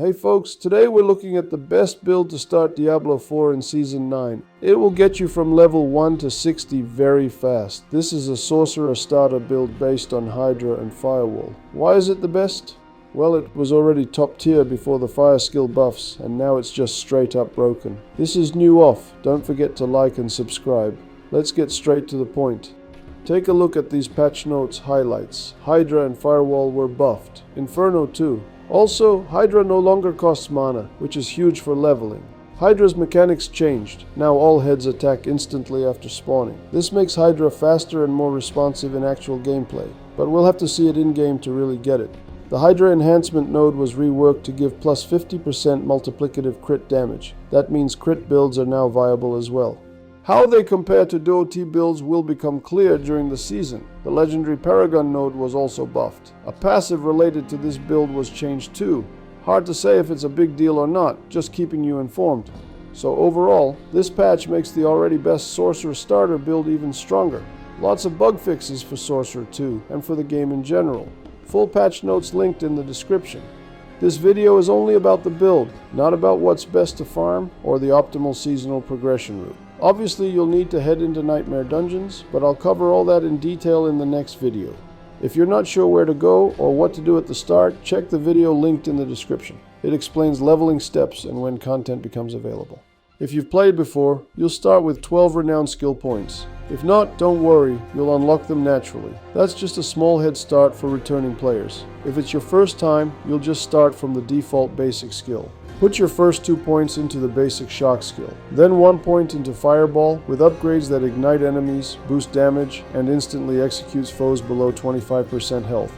Hey folks, today we're looking at the best build to start Diablo 4 in Season 9. It will get you from level 1 to 60 very fast. This is a sorcerer starter build based on Hydra and Firewall. Why is it the best? Well, it was already top tier before the fire skill buffs, and now it's just straight up broken. This is new off. Don't forget to like and subscribe. Let's get straight to the point. Take a look at these patch notes highlights. Hydra and Firewall were buffed. Inferno too. Also, Hydra no longer costs mana, which is huge for leveling. Hydra's mechanics changed. Now all heads attack instantly after spawning. This makes Hydra faster and more responsive in actual gameplay, but we'll have to see it in-game to really get it. The Hydra enhancement node was reworked to give plus 50% multiplicative crit damage. That means crit builds are now viable as well. How they compare to DOT builds will become clear during the season. The legendary Paragon node was also buffed. A passive related to this build was changed too. Hard to say if it's a big deal or not, just keeping you informed. So overall, this patch makes the already best Sorcerer starter build even stronger. Lots of bug fixes for Sorcerer too, and for the game in general. Full patch notes linked in the description. This video is only about the build, not about what's best to farm or the optimal seasonal progression route. Obviously, you'll need to head into Nightmare Dungeons, but I'll cover all that in detail in the next video. If you're not sure where to go or what to do at the start, check the video linked in the description. It explains leveling steps and when content becomes available. If you've played before, you'll start with 12 renowned skill points. If not, don't worry, you'll unlock them naturally. That's just a small head start for returning players. If it's your first time, you'll just start from the default basic skill. Put your first 2 points into the basic shock skill, then 1 point into fireball with upgrades that ignite enemies, boost damage, and instantly executes foes below 25% health.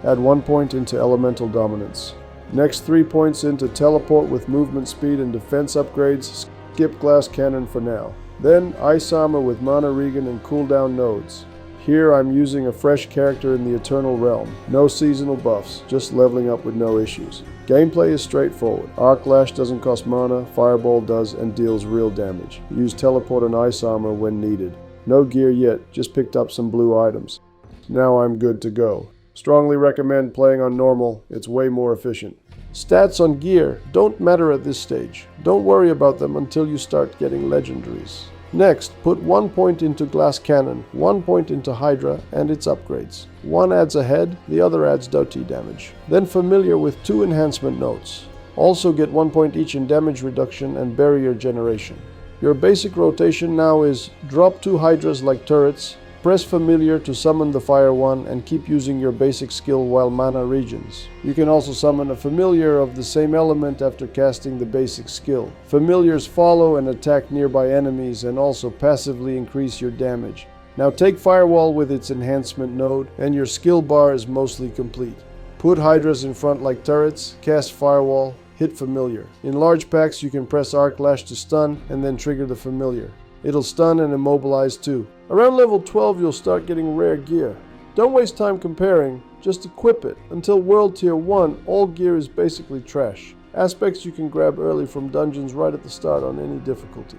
Add 1 point into elemental dominance. Next 3 points into teleport with movement speed and defense upgrades. Skip glass cannon for now. Then ice armor with mana regen and cooldown nodes. Here I'm using a fresh character in the Eternal Realm. No seasonal buffs, just leveling up with no issues. Gameplay is straightforward. Arc Lash doesn't cost mana, Fireball does and deals real damage. Use teleport and ice armor when needed. No gear yet, just picked up some blue items. Now I'm good to go. Strongly recommend playing on normal, it's way more efficient. Stats on gear don't matter at this stage. Don't worry about them until you start getting legendaries. Next, put 1 point into Glass Cannon, 1 point into Hydra and its upgrades. One adds a head, the other adds DOT damage. Then Familiar with 2 enhancement notes. Also get 1 point each in damage reduction and barrier generation. Your basic rotation now is drop 2 Hydras like turrets, press Familiar to summon the Fire one and keep using your basic skill while mana regens. You can also summon a Familiar of the same element after casting the basic skill. Familiars follow and attack nearby enemies and also passively increase your damage. Now take Firewall with its enhancement node and your skill bar is mostly complete. Put Hydras in front like turrets, cast Firewall, hit Familiar. In large packs you can press Arc Lash to stun and then trigger the Familiar. It'll stun and immobilize too. Around level 12 you'll start getting rare gear. Don't waste time comparing, just equip it. Until World Tier 1, all gear is basically trash. Aspects you can grab early from dungeons right at the start on any difficulty.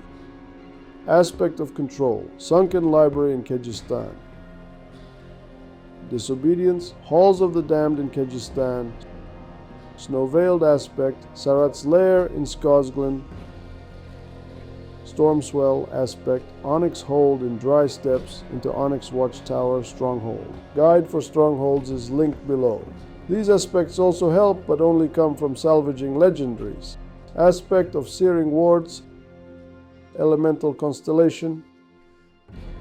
Aspect of Control, Sunken Library in Kyrgyzstan. Disobedience, Halls of the Damned in Kyrgyzstan. Snow-Veiled Aspect, Sarat's Lair in Skazglen. Stormswell Aspect, Onyx Hold in Dry Steppes into Onyx Watchtower Stronghold. Guide for Strongholds is linked below. These aspects also help, but only come from salvaging legendaries. Aspect of Searing Wards, Elemental Constellation,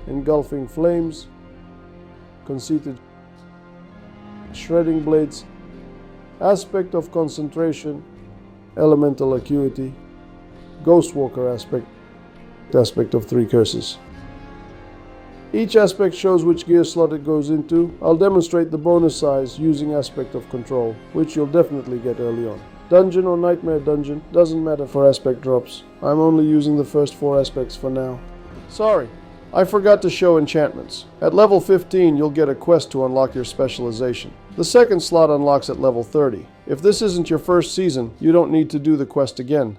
Engulfing Flames, Conceited Shredding Blades, Aspect of Concentration, Elemental Acuity, Ghostwalker Aspect of 3 curses. Each aspect shows which gear slot it goes into. I'll demonstrate the bonus size using Aspect of Control, which you'll definitely get early on. Dungeon or Nightmare Dungeon, doesn't matter for aspect drops. I'm only using the first 4 aspects for now. Sorry, I forgot to show enchantments. At level 15 you'll get a quest to unlock your specialization. The second slot unlocks at level 30. If this isn't your first season, you don't need to do the quest again.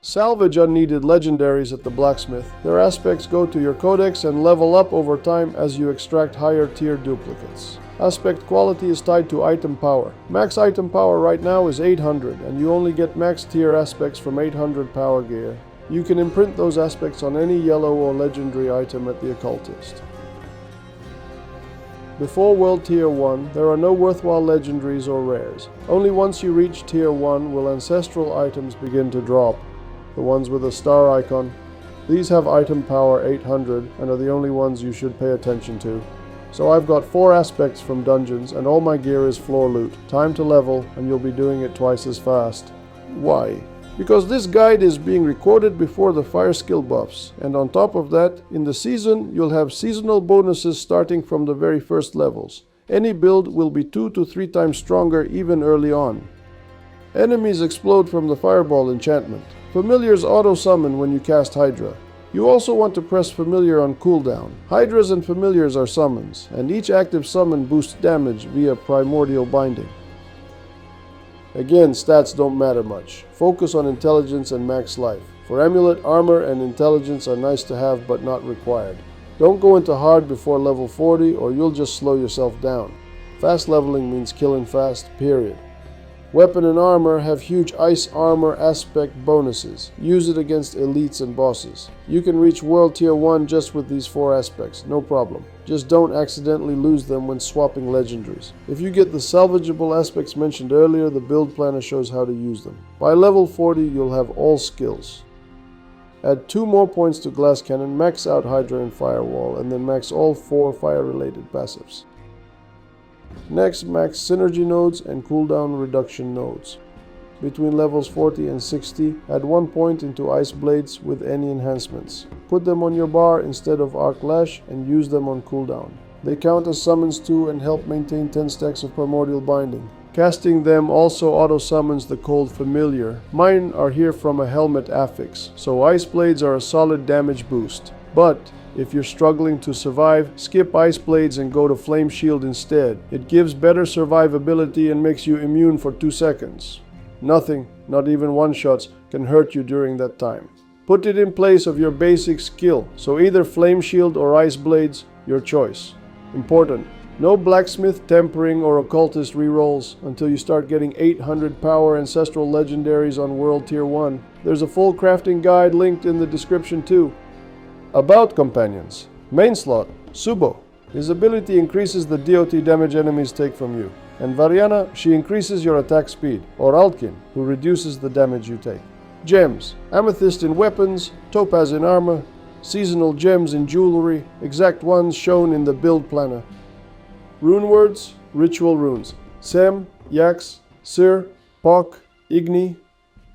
Salvage unneeded legendaries at the blacksmith. Their aspects go to your codex and level up over time as you extract higher tier duplicates. Aspect quality is tied to item power. Max item power right now is 800, and you only get max tier aspects from 800 power gear. You can imprint those aspects on any yellow or legendary item at the occultist. Before World Tier 1, there are no worthwhile legendaries or rares. Only once you reach Tier 1 will ancestral items begin to drop. The ones with a star icon. These have item power 800 and are the only ones you should pay attention to. So I've got 4 aspects from dungeons and all my gear is floor loot. Time to level and you'll be doing it twice as fast. Why? Because this guide is being recorded before the fire skill buffs, and on top of that, in the season, you'll have seasonal bonuses starting from the very first levels. Any build will be 2 to 3 times stronger even early on. Enemies explode from the fireball enchantment. Familiars auto-summon when you cast Hydra. You also want to press familiar on cooldown. Hydras and familiars are summons, and each active summon boosts damage via primordial binding. Again, stats don't matter much. Focus on intelligence and max life. For amulet, armor and intelligence are nice to have but not required. Don't go into hard before level 40 or you'll just slow yourself down. Fast leveling means killing fast, period. Weapon and armor have huge ice armor aspect bonuses. Use it against elites and bosses. You can reach World Tier 1 just with these 4 aspects, no problem. Just don't accidentally lose them when swapping legendaries. If you get the salvageable aspects mentioned earlier, the build planner shows how to use them. By level 40, you'll have all skills. Add 2 more points to Glass Cannon, max out Hydra and Firewall, and then max all 4 fire-related passives. Next, max synergy nodes and cooldown reduction nodes. Between levels 40 and 60, add 1 point into Ice Blades with any enhancements. Put them on your bar instead of Arc Lash and use them on cooldown. They count as summons too and help maintain 10 stacks of primordial binding. Casting them also auto-summons the Cold Familiar. Mine are here from a helmet affix, so Ice Blades are a solid damage boost. But if you're struggling to survive, skip Ice Blades and go to Flame Shield instead. It gives better survivability and makes you immune for 2 seconds. Nothing, not even one-shots, can hurt you during that time. Put it in place of your basic skill, so either Flame Shield or Ice Blades, your choice. Important, no Blacksmith, Tempering, or Occultist rerolls until you start getting 800 power Ancestral Legendaries on World Tier 1. There's a full crafting guide linked in the description too. About companions. Main slot, Subo. His ability increases the DOT damage enemies take from you. And Variana, she increases your attack speed. Or Altkin, who reduces the damage you take. Gems. Amethyst in weapons, Topaz in armor, seasonal gems in jewelry, exact ones shown in the build planner. Rune words, ritual runes. Sem, Yax, Sir, Pok, Igni.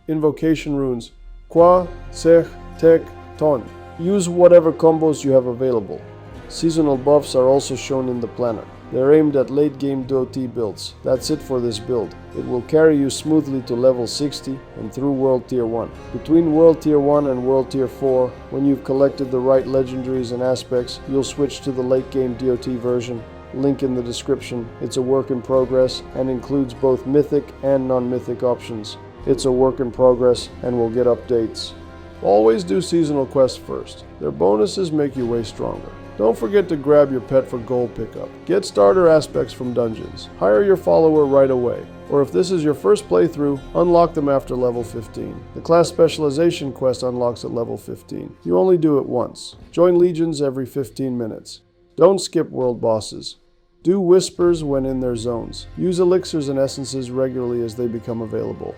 Invocation runes. Qua, Sech, Tek, Ton. Use whatever combos you have available. Seasonal buffs are also shown in the planner. They're aimed at late game DOT builds. That's it for this build. It will carry you smoothly to level 60 and through World Tier 1. Between World Tier 1 and World Tier 4, when you've collected the right legendaries and aspects, you'll switch to the late game DOT version. Link in the description. It's a work in progress and includes both mythic and non-mythic options. It's a work in progress and will get updates. Always do seasonal quests first. Their bonuses make you way stronger. Don't forget to grab your pet for gold pickup. Get starter aspects from dungeons. Hire your follower right away. Or if this is your first playthrough, unlock them after level 15. The class specialization quest unlocks at level 15. You only do it once. Join legions every 15 minutes. Don't skip world bosses. Do whispers when in their zones. Use elixirs and essences regularly as they become available.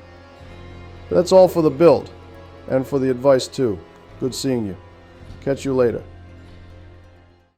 That's all for the build. And for the advice too. Good seeing you. Catch you later.